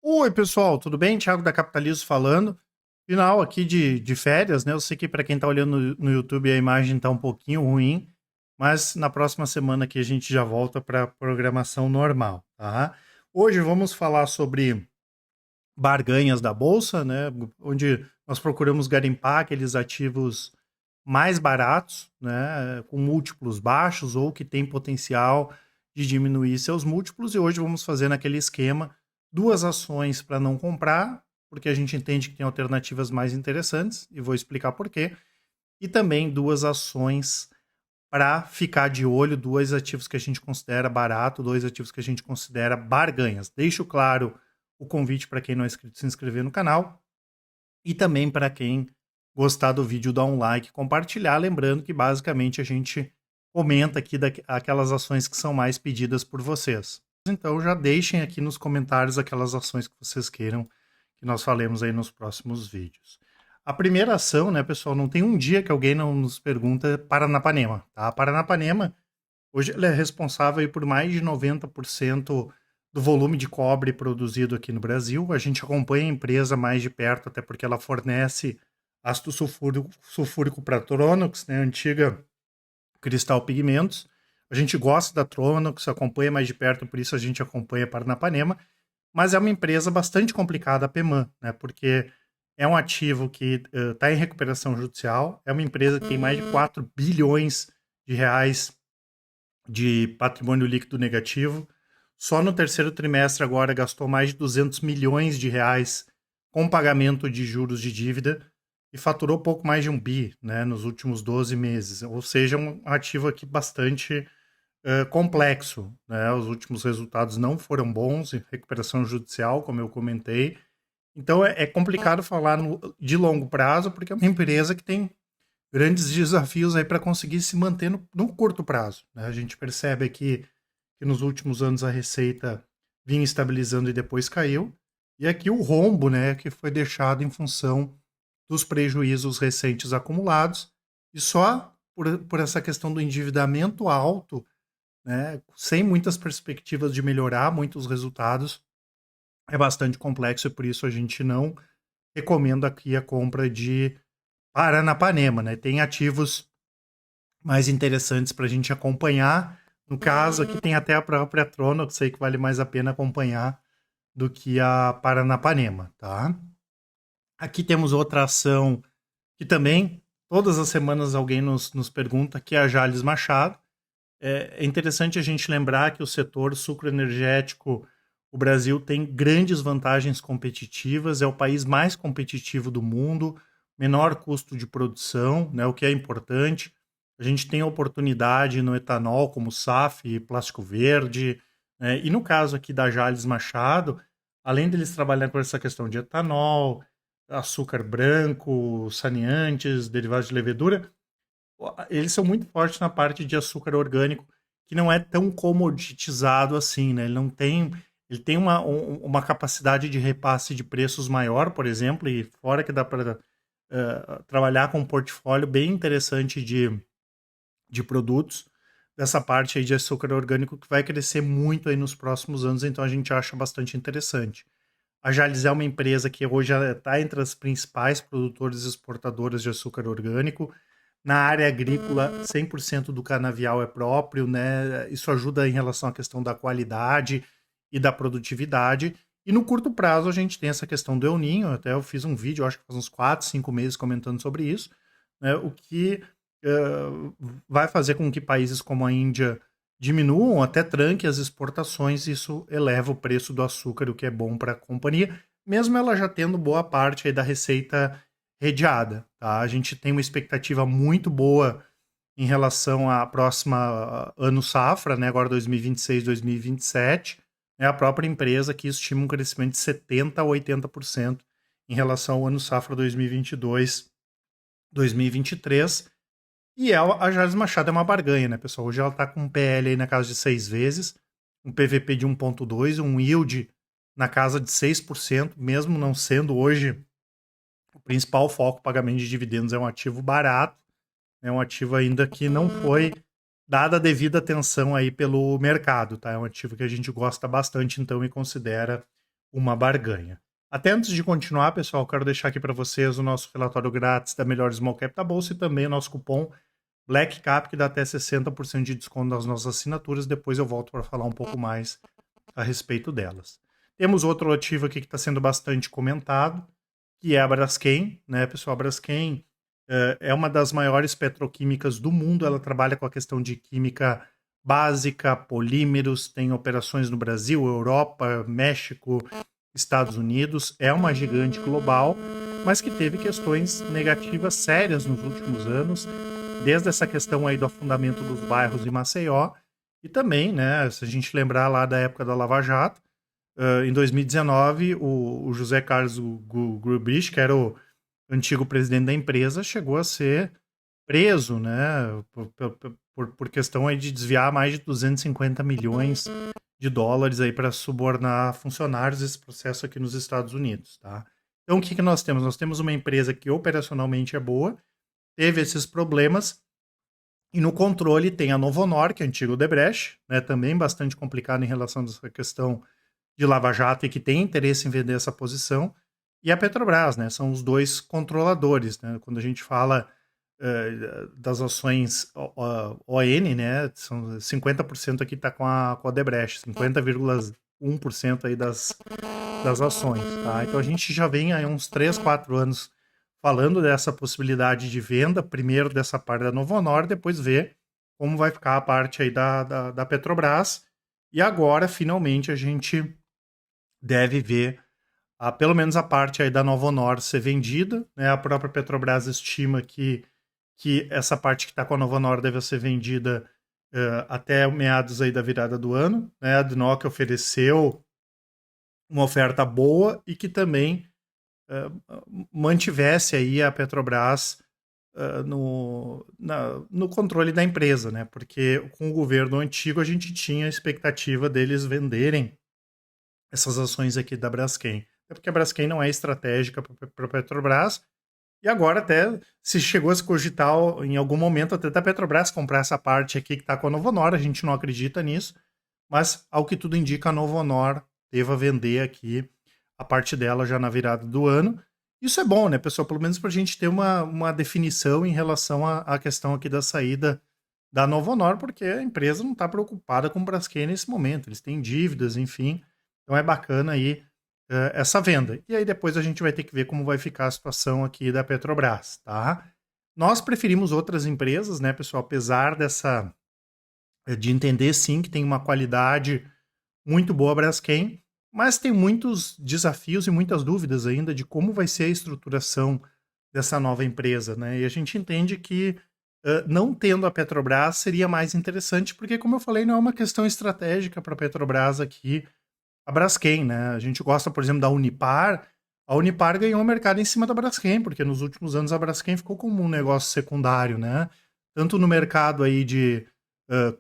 Oi, pessoal, tudo bem? Thiago da Capitalismo falando. Final aqui de férias, né? Eu sei que para quem está olhando no YouTube a imagem está um pouquinho ruim, mas na próxima semana aqui a gente já volta para a programação normal, tá? Hoje vamos falar sobre barganhas da Bolsa, né? Onde nós procuramos garimpar aqueles ativos mais baratos, né? Com múltiplos baixos ou que têm potencial de diminuir seus múltiplos. E hoje vamos fazer naquele esquema duas ações para não comprar, porque a gente entende que tem alternativas mais interessantes, e vou explicar por quê. E também duas ações para ficar de olho, dois ativos que a gente considera barato, dois ativos que a gente considera barganhas. Deixo claro o convite para quem não é inscrito se inscrever no canal e também para quem gostar do vídeo dar um like, compartilhar, lembrando que basicamente a gente comenta aqui aquelas ações que são mais pedidas por vocês. Então já deixem aqui nos comentários aquelas ações que vocês queiram que nós falemos aí nos próximos vídeos. A primeira ação, né, pessoal, não tem um dia que alguém não nos pergunta Paranapanema, tá? A Paranapanema, hoje ela é responsável aí por mais de 90% do volume de cobre produzido aqui no Brasil. A gente acompanha a empresa mais de perto, até porque ela fornece ácido sulfúrico para a Tronox, né, antiga Cristal Pigmentos. A gente gosta da Tronox, acompanha mais de perto, por isso a gente acompanha a Paranapanema, mas é uma empresa bastante complicada, a PEMAN, né, porque é um ativo que está em recuperação judicial, é uma empresa que tem mais de 4 bilhões de reais de patrimônio líquido negativo. Só no terceiro trimestre agora gastou mais de 200 milhões de reais com pagamento de juros de dívida e faturou pouco mais de 1 bi, né, nos últimos 12 meses. Ou seja, um ativo aqui bastante complexo, né? Os últimos resultados não foram bons em recuperação judicial, como eu comentei. Então é complicado falar de longo prazo, porque é uma empresa que tem grandes desafios aí para conseguir se manter no curto prazo, né? A gente percebe aqui que nos últimos anos a receita vinha estabilizando e depois caiu. E aqui o rombo, né, que foi deixado em função dos prejuízos recentes acumulados. E só por essa questão do endividamento alto, né, sem muitas perspectivas de melhorar muitos resultados, é bastante complexo e por isso a gente não recomenda aqui a compra de Paranapanema, né? Tem ativos mais interessantes para a gente acompanhar. No caso, aqui tem até a própria Tronox aí que vale mais a pena acompanhar do que a Paranapanema, tá? Aqui temos outra ação que também todas as semanas alguém nos pergunta, que é a Jalles Machado. É interessante a gente lembrar que o setor sucroenergético, o Brasil tem grandes vantagens competitivas, é o país mais competitivo do mundo, menor custo de produção, né, o que é importante. A gente tem oportunidade no etanol, como SAF e plástico verde, né, e no caso aqui da Jalles Machado, além deles trabalhar com essa questão de etanol, açúcar branco, saneantes, derivados de levedura, eles são muito fortes na parte de açúcar orgânico, que não é tão comoditizado assim, né? Ele tem uma capacidade de repasse de preços maior, por exemplo, e fora que dá para trabalhar com um portfólio bem interessante de produtos dessa parte aí de açúcar orgânico que vai crescer muito aí nos próximos anos, então a gente acha bastante interessante. A Jalles é uma empresa que hoje está entre as principais produtoras e exportadoras de açúcar orgânico. Na área agrícola, 100% do canavial é próprio, né? Isso ajuda em relação à questão da qualidade e da produtividade. E no curto prazo a gente tem essa questão do El Ninho, até eu fiz um vídeo, acho que faz uns 4, 5 meses comentando sobre isso, né? O que vai fazer com que países como a Índia diminuam, até tranquem as exportações, e isso eleva o preço do açúcar, o que é bom para a companhia, mesmo ela já tendo boa parte aí da receita redeada. Tá? A gente tem uma expectativa muito boa em relação à próxima ano safra, né? Agora 2026, 2027. É a própria empresa que estima um crescimento de 70% a 80% em relação ao ano safra 2022, 2023. E a Jales Machado é uma barganha, né, pessoal? Hoje ela está com um PL aí na casa de 6 vezes, um PVP de 1,2, um yield na casa de 6%, mesmo não sendo hoje o principal foco, pagamento de dividendos, é um ativo barato, é um ativo ainda que não foi dada a devida atenção aí pelo mercado, tá? É um ativo que a gente gosta bastante, então, e considera uma barganha. Até antes de continuar, pessoal, quero deixar aqui para vocês o nosso relatório grátis da melhor small cap da bolsa e também o nosso cupom BLACKCAP, que dá até 60% de desconto nas nossas assinaturas. Depois eu volto para falar um pouco mais a respeito delas. Temos outro ativo aqui que está sendo bastante comentado, que é a Braskem, né, pessoal? A Braskem é uma das maiores petroquímicas do mundo. Ela trabalha com a questão de química básica, polímeros, tem operações no Brasil, Europa, México, Estados Unidos. É uma gigante global, mas que teve questões negativas sérias nos últimos anos, desde essa questão aí do afundamento dos bairros de Maceió, e também, né, se a gente lembrar lá da época da Lava Jato, em 2019, o José Carlos Grubrich, que era o antigo presidente da empresa, chegou a ser preso, né, por questão aí de desviar mais de 250 milhões de dólares aí para subornar funcionários desse processo aqui nos Estados Unidos, tá? Então, o que nós temos? Nós temos uma empresa que operacionalmente é boa, teve esses problemas, e no controle tem a Novonor, que é antigo Odebrecht, né, também bastante complicado em relação a essa questão de Lava Jato e que tem interesse em vender essa posição, e a Petrobras, né, são os dois controladores, né, quando a gente fala das ações ON, né, são 50% aqui está com a Odebrecht, 50,1% aí das ações, tá? Então a gente já vem aí uns 3, 4 anos falando dessa possibilidade de venda, primeiro dessa parte da Novonor, depois ver como vai ficar a parte aí da Petrobras, e agora finalmente a gente deve ver pelo menos a parte aí da Novonor ser vendida, né? A própria Petrobras estima que essa parte que está com a Novonor deve ser vendida até meados aí da virada do ano, né? A DNOC ofereceu uma oferta boa e que também mantivesse aí a Petrobras no controle da empresa, né? Porque com o governo antigo a gente tinha a expectativa deles venderem essas ações aqui da Braskem. É porque a Braskem não é estratégica para a Petrobras, e agora até se chegou a se cogitar em algum momento até da Petrobras comprar essa parte aqui que está com a Novonor, a gente não acredita nisso, mas ao que tudo indica a Novonor deva vender aqui a parte dela já na virada do ano. Isso é bom, né, pessoal? Pelo menos para a gente ter uma definição em relação à questão aqui da saída da Novonor, porque a empresa não está preocupada com o Braskem nesse momento. Eles têm dívidas, enfim. Então é bacana aí essa venda. E aí depois a gente vai ter que ver como vai ficar a situação aqui da Petrobras, tá? Nós preferimos outras empresas, né, pessoal? Apesar de entender, sim, que tem uma qualidade muito boa a Braskem, mas tem muitos desafios e muitas dúvidas ainda de como vai ser a estruturação dessa nova empresa, né? E a gente entende que não tendo a Petrobras seria mais interessante, porque, como eu falei, não é uma questão estratégica para a Petrobras aqui, a Braskem, né? A gente gosta, por exemplo, da Unipar. A Unipar ganhou o mercado em cima da Braskem, porque nos últimos anos a Braskem ficou como um negócio secundário, né? Tanto no mercado aí de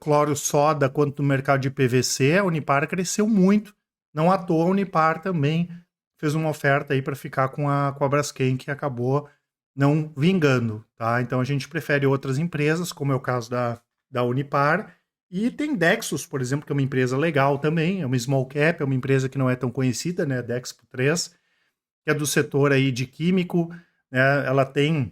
cloro-soda quanto no mercado de PVC, a Unipar cresceu muito. Não à toa, a Unipar também fez uma oferta aí para ficar com a Braskem, que acabou não vingando, tá? Então a gente prefere outras empresas, como é o caso da Unipar. E tem Dexus, por exemplo, que é uma empresa legal também, é uma small cap, é uma empresa que não é tão conhecida, né, Dexpo 3, que é do setor aí de químico, né, ela tem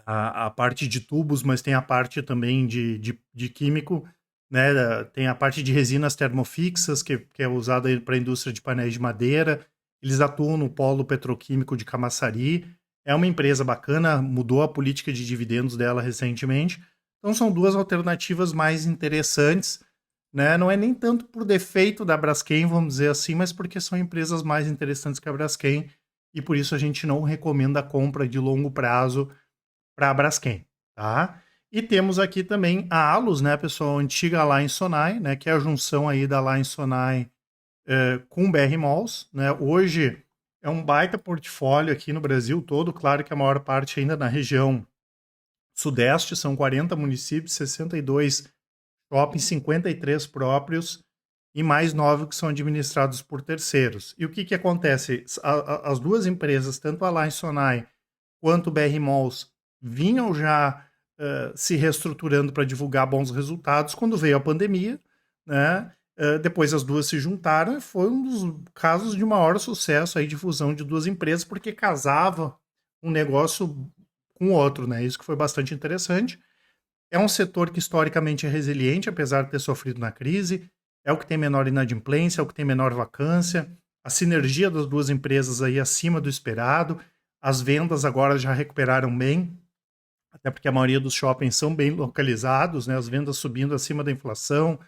a parte de tubos, mas tem a parte também de químico, né, tem a parte de resinas termofixas, que é usada para a indústria de painéis de madeira, eles atuam no polo petroquímico de Camaçari, é uma empresa bacana, mudou a política de dividendos dela recentemente. Então são duas alternativas mais interessantes, né? Não é nem tanto por defeito da Braskem, vamos dizer assim, mas porque são empresas mais interessantes que a Braskem e por isso a gente não recomenda a compra de longo prazo para a Braskem, tá? E temos aqui também a Alus, né, pessoal, antiga Alliance Sonai, né, que é a junção aí da Alliance Sonai com o BR Malls, né? Hoje é um baita portfólio aqui no Brasil todo, claro que a maior parte ainda na região Sudeste, são 40 municípios, 62 shoppings, 53 próprios e mais 9 que são administrados por terceiros. E o que acontece? As duas empresas, tanto a Alliance Sonai quanto o BR Malls, vinham já se reestruturando para divulgar bons resultados quando veio a pandemia, né? Depois as duas se juntaram e foi um dos casos de maior sucesso aí de fusão de duas empresas, porque casava um negócio com o outro, né? Isso que foi bastante interessante. É um setor que historicamente é resiliente, apesar de ter sofrido na crise. É o que tem menor inadimplência, é o que tem menor vacância. A sinergia das duas empresas aí acima do esperado. As vendas agora já recuperaram bem, até porque a maioria dos shoppings são bem localizados, né? As vendas subindo acima da inflação,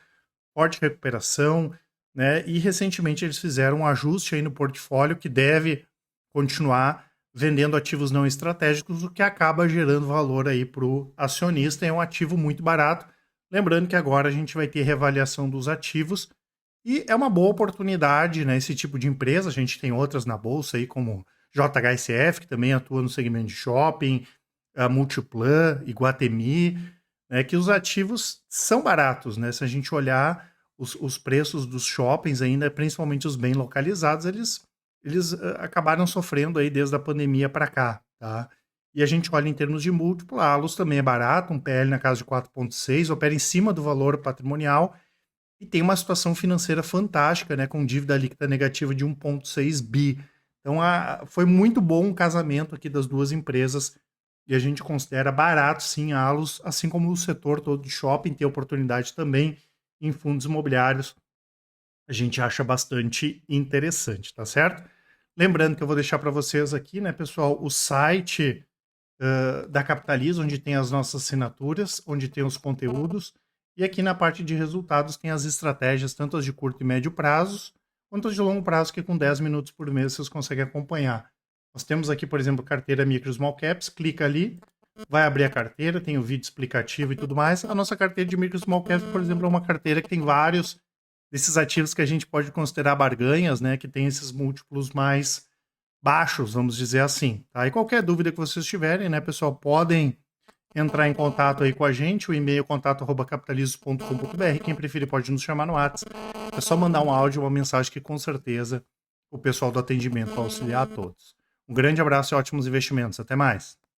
forte recuperação, né? E recentemente eles fizeram um ajuste aí no portfólio que deve continuar vendendo ativos não estratégicos, o que acaba gerando valor aí para o acionista. É um ativo muito barato. Lembrando que agora a gente vai ter reavaliação dos ativos e é uma boa oportunidade, né? Esse tipo de empresa. A gente tem outras na bolsa aí, como JHSF, que também atua no segmento de shopping, a Multiplan, Iguatemi, né? Que os ativos são baratos, né? Se a gente olhar os preços dos shoppings ainda, principalmente os bem localizados, eles acabaram sofrendo aí desde a pandemia para cá, tá? E a gente olha em termos de múltiplo, a Allos também é barato, um PL na casa de 4,6, opera em cima do valor patrimonial e tem uma situação financeira fantástica, né, com dívida líquida negativa de 1,6 bi. Então foi muito bom o casamento aqui das duas empresas e a gente considera barato sim a Allos, assim como o setor todo de shopping tem oportunidade também em fundos imobiliários. A gente acha bastante interessante, tá certo? Lembrando que eu vou deixar para vocês aqui, né, pessoal, o site da Capitaliza, onde tem as nossas assinaturas, onde tem os conteúdos, e aqui na parte de resultados tem as estratégias, tanto as de curto e médio prazos, quanto as de longo prazo, que com 10 minutos por mês vocês conseguem acompanhar. Nós temos aqui, por exemplo, carteira Micro Small Caps, clica ali, vai abrir a carteira, tem o vídeo explicativo e tudo mais. A nossa carteira de Micro Small Caps, por exemplo, é uma carteira que tem vários desses ativos que a gente pode considerar barganhas, né, que tem esses múltiplos mais baixos, vamos dizer assim. Tá? E qualquer dúvida que vocês tiverem, né, pessoal, podem entrar em contato aí com a gente, o e-mail contato@capitalizo.com.br, quem preferir pode nos chamar no WhatsApp. É só mandar um áudio, uma mensagem que com certeza o pessoal do atendimento vai auxiliar a todos. Um grande abraço e ótimos investimentos. Até mais.